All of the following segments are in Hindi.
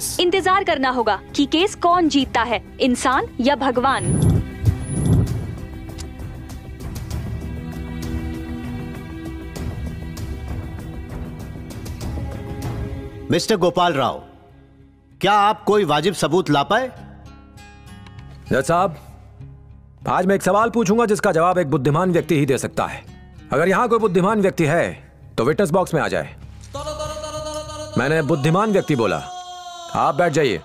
केस। इंतजार करना होगा कि केस कौन जीतता है, इंसान या भगवान। मिस्टर गोपाल राव, क्या आप कोई वाजिब सबूत ला पाए? जज साहब, आज मैं एक सवाल पूछूंगा जिसका जवाब एक बुद्धिमान व्यक्ति ही दे सकता है। अगर यहां कोई बुद्धिमान व्यक्ति है तो विटनेस बॉक्स में आ जाए। मैंने बुद्धिमान व्यक्ति बोला। आप बैठ जाइए।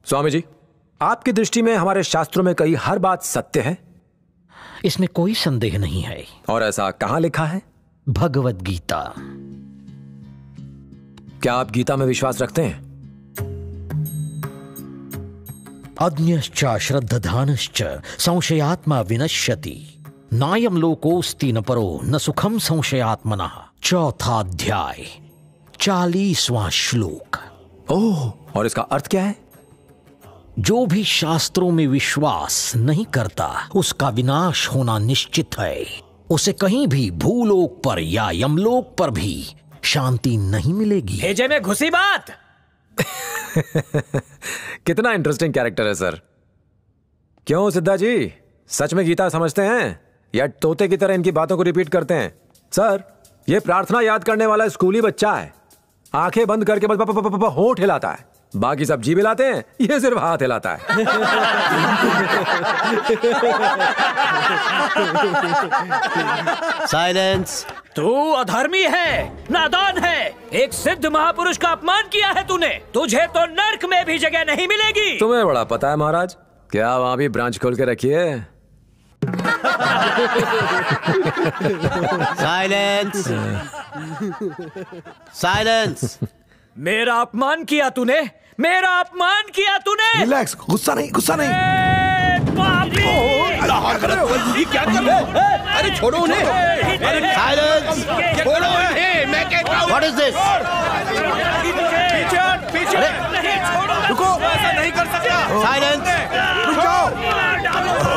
स्वामी जी, आपकी दृष्टि में हमारे शास्त्रों में कही हर बात सत्य है? इसमें कोई संदेह नहीं है। और ऐसा कहां लिखा है? भगवत गीता। क्या आप गीता में विश्वास रखते हैं? अज्ञश्च श्रद्धानश्च संशयात्मा विनश्यति नायम लोकोस्ति न परो न सुखम संशयात्मनः। चौथा अध्याय 40वां श्लोक। ओह, और इसका अर्थ क्या है? जो भी शास्त्रों में विश्वास नहीं करता उसका विनाश होना निश्चित है। उसे कहीं भी भूलोक पर या यमलोक पर भी शांति नहीं मिलेगी। भेजे में घुसी बात। कितना इंटरेस्टिंग कैरेक्टर है सर। क्यों सिद्धा जी, सच में गीता समझते हैं या तोते की तरह इनकी बातों को रिपीट करते हैं? सर, ये प्रार्थना याद करने वाला स्कूली बच्चा है। आंखें बंद करके बस होंठ हिलाता है, बाकी सब जीभ हिलाते हैं, ये सिर्फ हाथ हिलाता है। साइलेंस। तू अधर्मी है, नादान है, एक सिद्ध महापुरुष का अपमान किया है तूने। तुझे तो नर्क में भी जगह नहीं मिलेगी। तुम्हें बड़ा पता है महाराज, क्या वहां भी ब्रांच खोल के रखी है? साइलेंस। साइलेंस। मेरा अपमान किया तूने, मेरा अपमान किया तूने। रिलैक्स, गुस्सा नहीं, गुस्सा नहीं। पापी! ये क्या कर रहे हो? अरे छोड़ो उन्हें। साइलेंस। छोड़ो उन्हें, मैं कहता हूँ। What is this? पीछे रुको, ऐसा नहीं कर सकता। साइलेंस। रुक जाओ।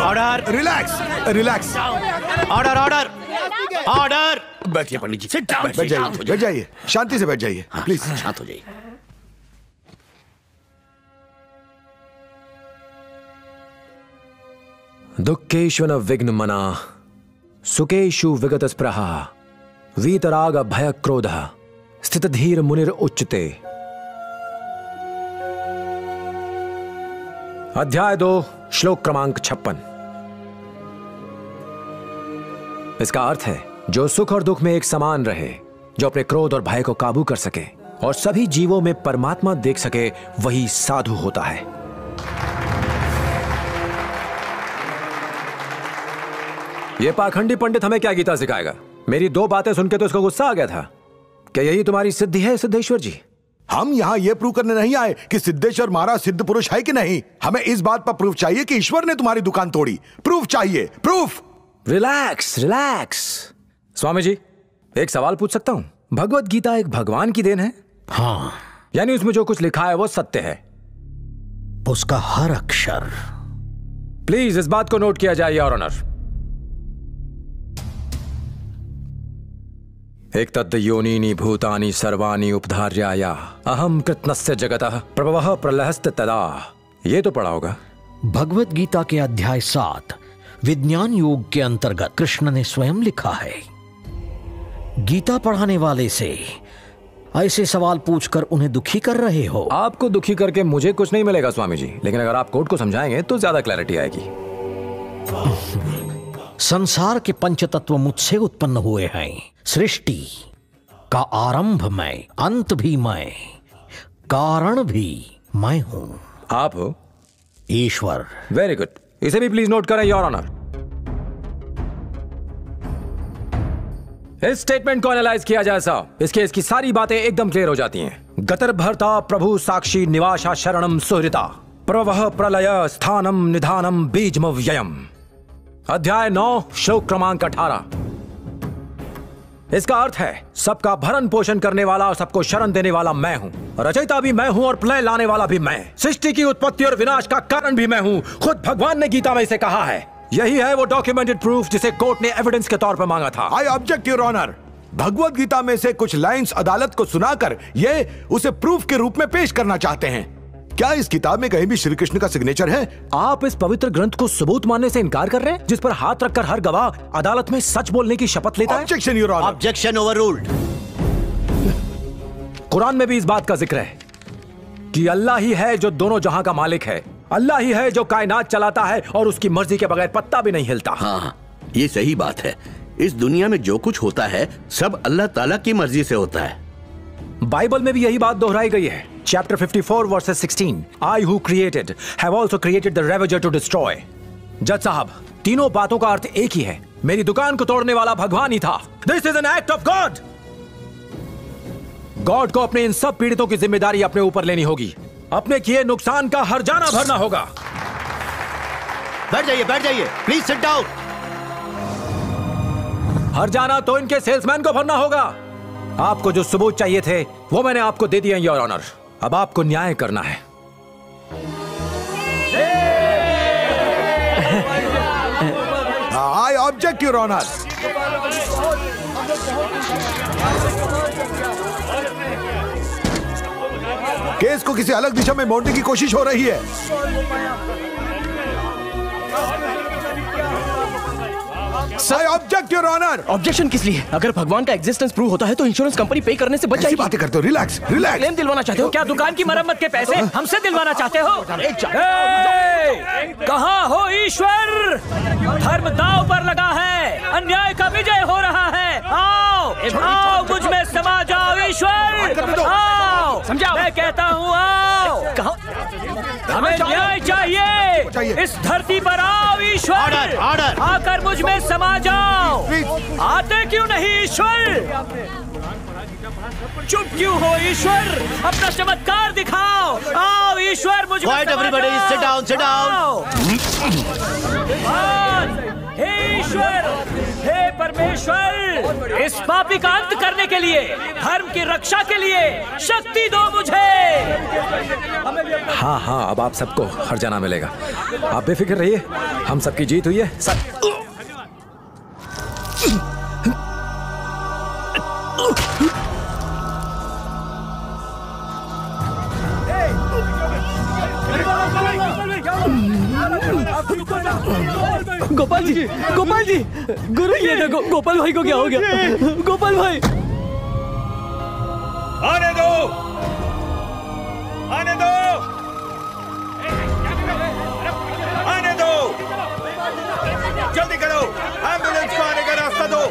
Order. Relax, relax. Order, order, order. बैठिए पंडित जी, बैठ जाइए, बैठ जाइए, शांति से बैठ जाइए प्लीज। शांत हो जाइए। दुःखेषु न विघ्न मना सुखेषु विगत स्पृहा वीतराग भय क्रोध स्थित धीर मुनिर उच्चते। अध्याय 2 श्लोक क्रमांक 56। इसका अर्थ है, जो सुख और दुख में एक समान रहे, जो अपने क्रोध और भय को काबू कर सके और सभी जीवों में परमात्मा देख सके, वही साधु होता है। ये पाखंडी पंडित हमें क्या गीता सिखाएगा? मेरी 2 बातें सुनकर तो इसको गुस्सा आ गया था। क्या यही तुम्हारी सिद्धि है सिद्धेश्वर जी? हम यहाँ ये प्रूव करने नहीं आए कि सिद्धेश्वर महाराज सिद्ध पुरुष है कि नहीं। हमें इस बात पर प्रूफ चाहिए कि ईश्वर ने तुम्हारी दुकान तोड़ी। प्रूफ चाहिए, proof. Relax, relax. Swami ji, एक सवाल पूछ सकता हूं? भगवत गीता एक भगवान की देन है? हाँ। यानी उसमें जो कुछ लिखा है वो सत्य है? उसका हर अक्षर। प्लीज इस बात को नोट किया जाए योर ऑनर। एक तद् योनीनि भूतानि सर्वाणि उपधार्याया अहम कृतनस्य जगतः प्रभवः प्रलहस्त तदा। ये तो पढ़ा होगा। भगवत गीता के अध्याय 7 विज्ञान योग के अंतर्गत कृष्ण ने स्वयं लिखा है। गीता पढ़ाने वाले से ऐसे सवाल पूछकर उन्हें दुखी कर रहे हो। आपको दुखी करके मुझे कुछ नहीं मिलेगा स्वामी जी, लेकिन अगर आप कोर्ट को समझाएंगे तो ज्यादा क्लैरिटी आएगी। संसार के पंचतत्व मुझसे उत्पन्न हुए हैं। सृष्टि का आरंभ मैं, अंत भी मैं, कारण भी मैं हूं। आप हो ईश्वर। Very good. इसे भी प्लीज नोट करें योर ऑनर। इस स्टेटमेंट को एनालाइज किया जाए साहब, इसकी सारी बातें एकदम क्लियर हो जाती हैं। गतर भर्ता प्रभु साक्षी निवासा शरणम सुहृता प्रवह प्रलय स्थानम निधानम बीजम व्ययम। अध्याय 9 श्लोक क्रमांक 18। इसका अर्थ है सबका भरण पोषण करने वाला और सबको शरण देने वाला मैं हूँ। रचयिता भी मैं हूँ और प्रलय लाने वाला भी मैं। सृष्टि की उत्पत्ति और विनाश का कारण भी मैं हूँ। खुद भगवान ने गीता में इसे कहा है। यही है वो डॉक्यूमेंटेड प्रूफ जिसे कोर्ट ने एविडेंस के तौर पर मांगा था। I object your honour. Bhagavad Gita में से कुछ लाइंस अदालत को सुनाकर ये उसे प्रूफ के रूप में पेश करना चाहते हैं। क्या इस किताब में कहीं भी श्री कृष्ण का सिग्नेचर है? आप इस पवित्र ग्रंथ को सबूत मानने से इनकार कर रहे हैं जिस पर हाथ रखकर हर गवाह अदालत में सच बोलने की शपथ लेता है? Objection your honour. Objection overruled. Quran में भी इस बात का जिक्र है कि अल्लाह ही है जो दोनों जहां का मालिक है। अल्लाह ही है जो कायनात चलाता है और उसकी मर्जी के बगैर पत्ता भी नहीं हिलता। हाँ, ये सही बात है। इस दुनिया में जो कुछ होता है सब अल्लाह ताला की मर्जी से होता है। बाइबल में भी यही बात दोहराई गई है। Chapter 54 verses 16, I who created have also created the ravager to destroy. जज साहब, तीनों बातों का अर्थ एक ही है। मेरी दुकान को तोड़ने वाला भगवान ही था। This is an act of God. God को अपने इन सब पीड़ितों की जिम्मेदारी अपने ऊपर लेनी होगी। अपने किए नुकसान का हर्जाना भरना होगा। बैठ जाइए प्लीज सिट डाउन। हर्जाना तो इनके सेल्समैन को भरना होगा। आपको जो सबूत चाहिए थे वो मैंने आपको दे दिए योर ऑनर। अब आपको न्याय करना है। I object your honour. Case को किसी अलग दिशा में मोड़ने की कोशिश हो रही है। I object your honor। Objection किस लिए? अगर भगवान का एग्जिस्टेंस प्रूव होता है तो इंश्योरेंस कंपनी पे करने से बच जाएगी। बातें करते हो। Relax relax. क्लेम दिलवाना चाहते हो? क्या दुकान की मरम्मत के पैसे हमसे दिलवाना चाहते हो? कहाँ हो ईश्वर? धर्म दांव पर लगा है। अन्याय का विजय हो रहा है। आओ आओ, मुझ में समा जाओ ईश्वर। आओ, समझाओ। मैं कहता हूँ आओ। हमें न्याय चाहिए। इस धरती पर आओ ईश्वर। ऑर्डर। आकर मुझ में समा जाओ। आते क्यों नहीं ईश्वर? चुप क्यों हो ईश्वर? अपना चमत्कार दिखाओ। आओ ईश्वर, मुझ में समा जाओ। Sit down. हे ईश्वर, हे परमेश्वर, इस पापी का अंत करने के लिए, धर्म की रक्षा के लिए शक्ति दो मुझे। हाँ हाँ, अब आप सबको हर्जाना मिलेगा। आप बेफिक्र रहिए, हम सबकी जीत हुई है। गोपाल जी, गुरु ये देखो, गोपाल भाई को क्या हो गया? गोपाल भाई, आने दो, आने दो, आने दो, जल्दी करो, एम्बुलेंस को आने का रास्ता दो।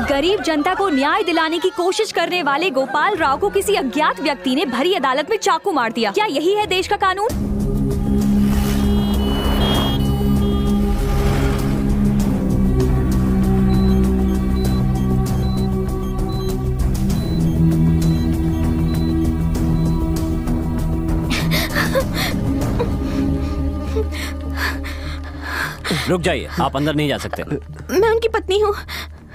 गरीब जनता को न्याय दिलाने की कोशिश करने वाले गोपाल राव को किसी अज्ञात व्यक्ति ने भरी अदालत में चाकू मार दिया। क्या यही है देश का कानून? रुक जाइए, आप अंदर नहीं जा सकते। मैं उनकी पत्नी हूँ।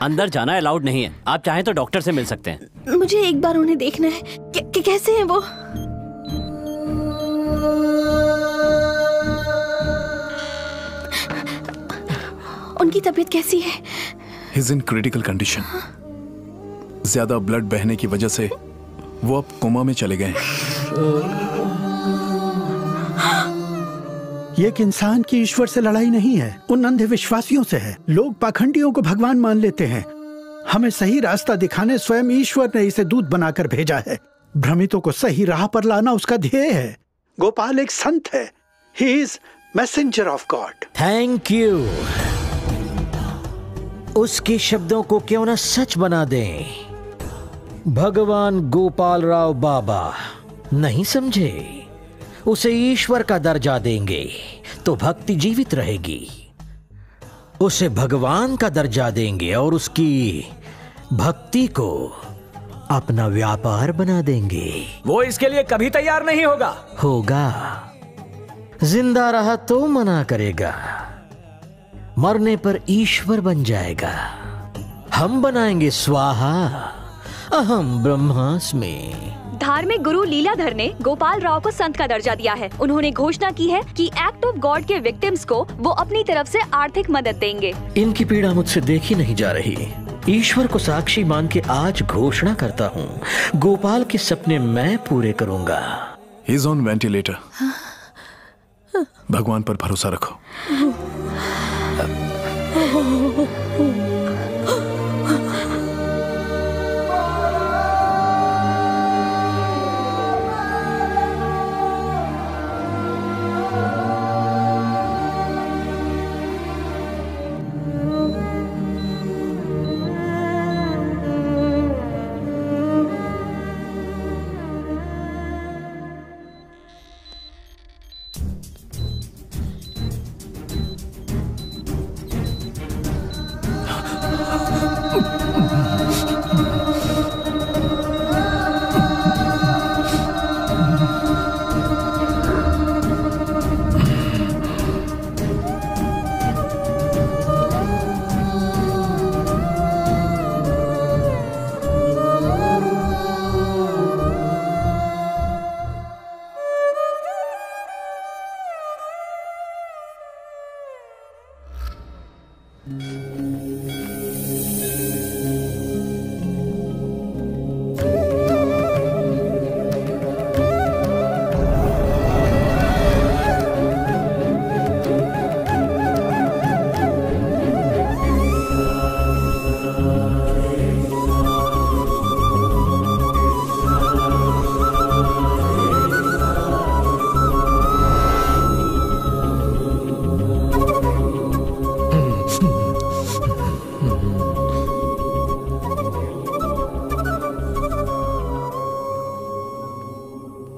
अंदर जाना अलाउड नहीं है। आप चाहें तो डॉक्टर से मिल सकते हैं। मुझे एक बार उन्हें देखना है। कैसे हैं वो? उनकी तबीयत कैसी है? He's in critical condition। ज्यादा ब्लड बहने की वजह से वो अब कोमा में चले गए। ये एक इंसान की ईश्वर से लड़ाई नहीं है, उन अंधे विश्वासियों से है। लोग पाखंडियों को भगवान मान लेते हैं। हमें सही रास्ता दिखाने स्वयं ईश्वर ने इसे दूत बनाकर भेजा है। भ्रमितों को सही राह पर लाना उसका ध्येय है। गोपाल एक संत है। He is messenger of God। Thank you. उसके शब्दों को क्यों ना सच बना दें। भगवान गोपाल राव बाबा नहीं समझे? उसे ईश्वर का दर्जा देंगे तो भक्ति जीवित रहेगी। उसे भगवान का दर्जा देंगे और उसकी भक्ति को अपना व्यापार बना देंगे। वो इसके लिए कभी तैयार नहीं होगा। होगा, जिंदा रहा तो मना करेगा, मरने पर ईश्वर बन जाएगा। हम बनाएंगे स्वाहा अहम ब्रह्मास्मि। धार्मिक गुरु लीलाधर ने गोपाल राव को संत का दर्जा दिया है। उन्होंने घोषणा की है कि एक्ट ऑफ गॉड के विक्टिम्स को वो अपनी तरफ से आर्थिक मदद देंगे। इनकी पीड़ा मुझसे देखी नहीं जा रही। ईश्वर को साक्षी मान के आज घोषणा करता हूँ, गोपाल के सपने मैं पूरे करूँगा। He is on ventilator. भगवान पर भरोसा रखो।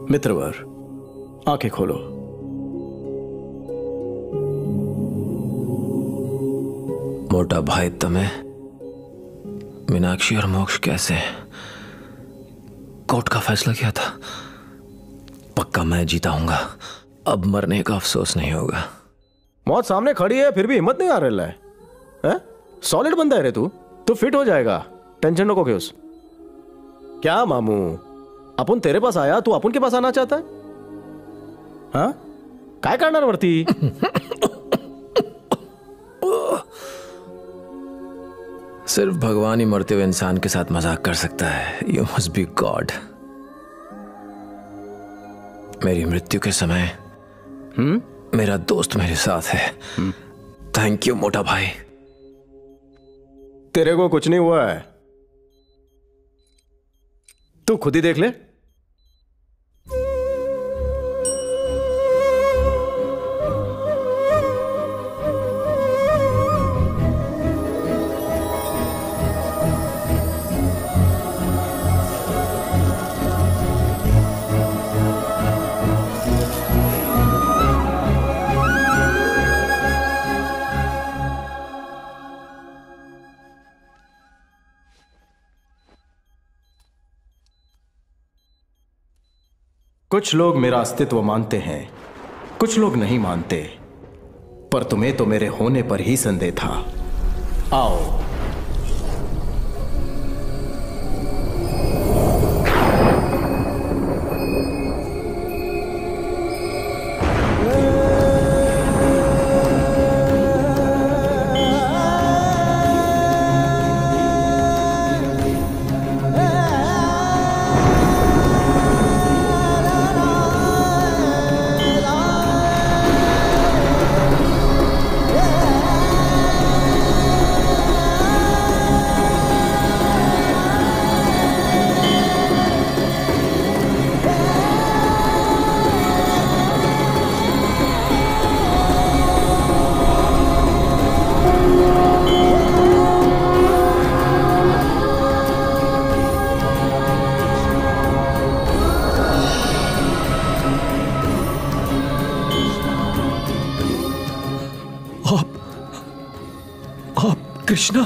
मित्रवर, आंखें खोलो। मोटा भाई, तुम्हें मीनाक्षी और मोक्ष कैसे? कोर्ट का फैसला किया था, पक्का मैं जीता हूंगा। अब मरने का अफसोस नहीं होगा। मौत सामने खड़ी है फिर भी हिम्मत नहीं आ रहा है? सॉलिड बंदा है रे तू फिट हो जाएगा, टेंशन नको क्यों। क्या मामू, अपन तेरे पास आया, तू अपन के पास आना चाहता है? हाँ, काय करणार वरती? सिर्फ भगवान ही मरते हुए इंसान के साथ मजाक कर सकता है। You must be God. मेरी मृत्यु के समय मेरा दोस्त मेरे साथ है। थैंक यू मोटा भाई। तेरे को कुछ नहीं हुआ है, तू खुद ही देख ले। कुछ लोग मेरा अस्तित्व मानते हैं, कुछ लोग नहीं मानते, पर तुम्हें तो मेरे होने पर ही संदेह था। आओ। कृष्णा,